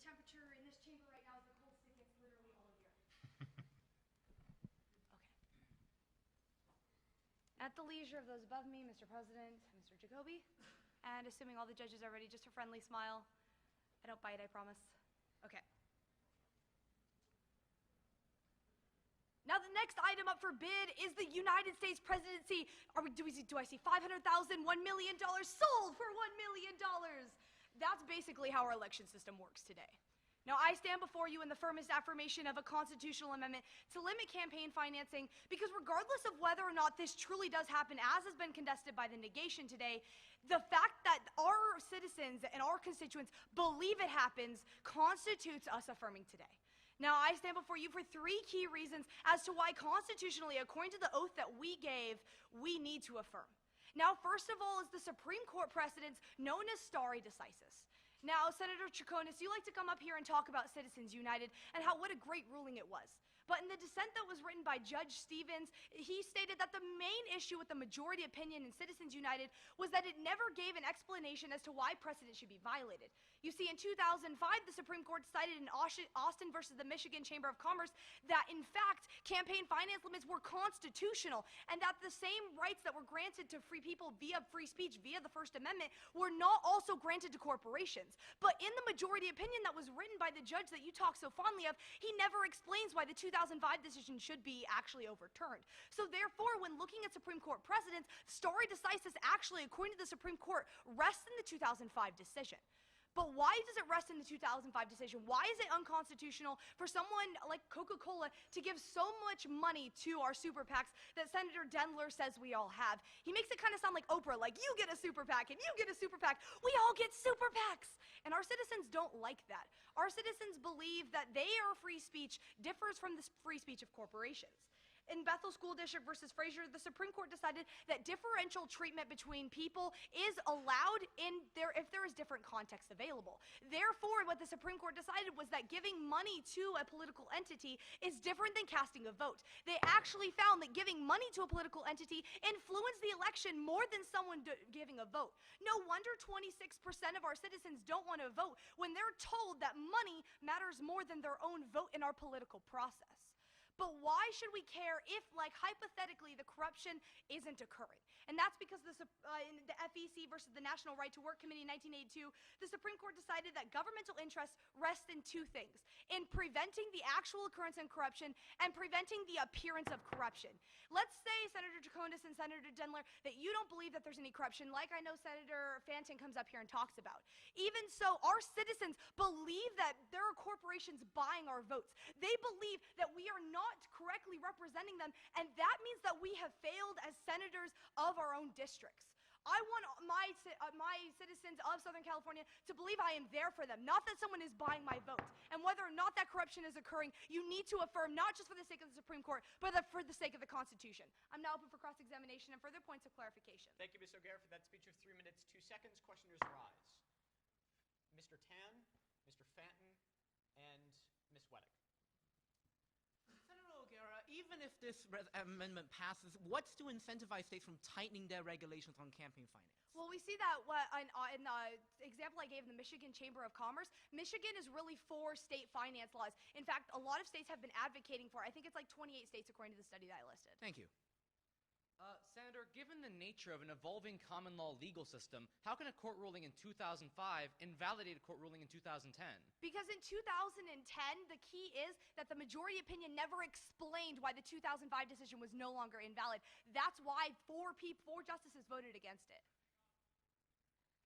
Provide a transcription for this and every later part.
temperature in this chamber right now is the coldest it gets literally all year. Okay. At the leisure of those above me, Mr. President, Mr. Jacoby, and assuming all the judges are ready, just a friendly smile. I don't bite, I promise. Okay. Now the next item up for bid is the United States presidency. Do I see 500,000, $1 million sold for $1 million? That's basically how our election system works today. Now I stand before you in the firmest affirmation of a constitutional amendment to limit campaign financing, because regardless of whether or not this truly does happen, as has been contested by the negation today, the fact that our citizens and our constituents believe it happens constitutes us affirming today. Now, I stand before you for 3 key reasons as to why constitutionally, according to the oath that we gave, we need to affirm. Now, first of all is the Supreme Court precedents known as stare decisis. Now, Senator Chaconis, you like to come up here and talk about Citizens United and what a great ruling it was. But in the dissent that was written by Judge Stevens, he stated that the main issue with the majority opinion in Citizens United was that it never gave an explanation as to why precedent should be violated. You see, in 2005, the Supreme Court cited in Austin versus the Michigan Chamber of Commerce that, in fact, campaign finance limits were constitutional, and that the same rights that were granted to free people via free speech, via the First Amendment, were not also granted to corporations. But in the majority opinion that was written by the judge that you talk so fondly of, he never explains why the 2005 decision should be actually overturned. So therefore, when looking at Supreme Court precedents, stare decisis actually, according to the Supreme Court, rests in the 2005 decision. But why does it rest in the 2005 decision? Why is it unconstitutional for someone like Coca-Cola to give so much money to our super PACs that Senator Dendler says we all have? He makes it kind of sound like Oprah, like you get a super PAC and you get a super PAC. We all get super PACs. And our citizens don't like that. Our citizens believe that their free speech differs from the free speech of corporations. In Bethel School District versus Fraser, the Supreme Court decided that differential treatment between people is allowed if there is different context available. Therefore, what the Supreme Court decided was that giving money to a political entity is different than casting a vote. They actually found that giving money to a political entity influenced the election more than someone giving a vote. No wonder 26% of our citizens don't want to vote when they're told that money matters more than their own vote in our political process. But why should we care if, like, hypothetically, the corruption isn't occurring? And that's because in the FEC versus the National Right to Work Committee in 1982, the Supreme Court decided that governmental interests rest in 2 things: in preventing the actual occurrence of corruption and preventing the appearance of corruption. Let's say, Senator Chaconis and Senator Dendler, that you don't believe that there's any corruption, like I know Senator Fanton comes up here and talks about. Even so, our citizens believe that there are corporations buying our votes. They believe that we are not correctly representing them, and that means that we have failed as senators of our own districts. I want my citizens of Southern California to believe I am there for them, not that someone is buying my vote. And whether or not that corruption is occurring, you need to affirm, not just for the sake of the Supreme Court, but for the sake of the Constitution. I'm now open for cross-examination and further points of clarification. Thank you, Ms. O'Gara, for that speech of 3 minutes, 2 seconds. Questioners rise. Mr. Tan, Mr. Fanton, and Ms. Weddick. Senator O'Gara, even if this amendment passes, what's to incentivize states from tightening their regulations on campaign finance? Well, we see that in the example I gave in the Michigan Chamber of Commerce. Michigan is really for state finance laws. In fact, a lot of states have been advocating for it. I think it's like 28 states according to the study that I listed. Thank you. Senator, given the nature of an evolving common law legal system, how can a court ruling in 2005 invalidate a court ruling in 2010? Because in 2010, the key is that the majority opinion never explained why the 2005 decision was no longer invalid. That's why 4 justices voted against it.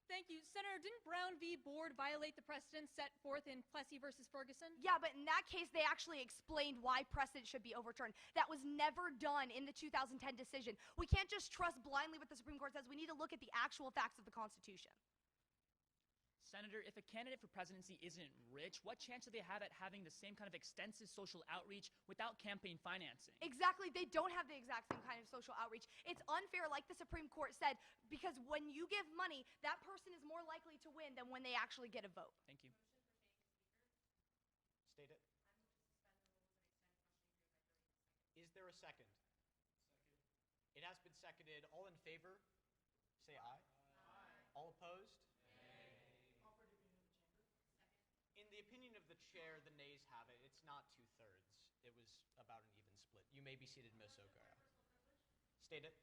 Thank you. Senator, didn't Brown v. Board violate the precedent set forth in Plessy versus Ferguson? Yeah, but in that case, they actually explained why precedent should be overturned. That was never done in the 2010 decision. We can't just trust blindly what the Supreme Court says. We need to look at the actual facts of the Constitution. Senator, if a candidate for presidency isn't rich, what chance do they have at having the same kind of extensive social outreach without campaign financing? Exactly. They don't have the exact same kind of social outreach. It's unfair, like the Supreme Court said, because when you give money, that person is more likely to win than when they actually get a vote. Thank you. State it. Is there a second? Second. It has been seconded. All in favor, say aye. Aye. All opposed? In the opinion the chair, the nays have it. It's not 2/3. It was about an even split. You may be seated, Ms. O'Gara. State it.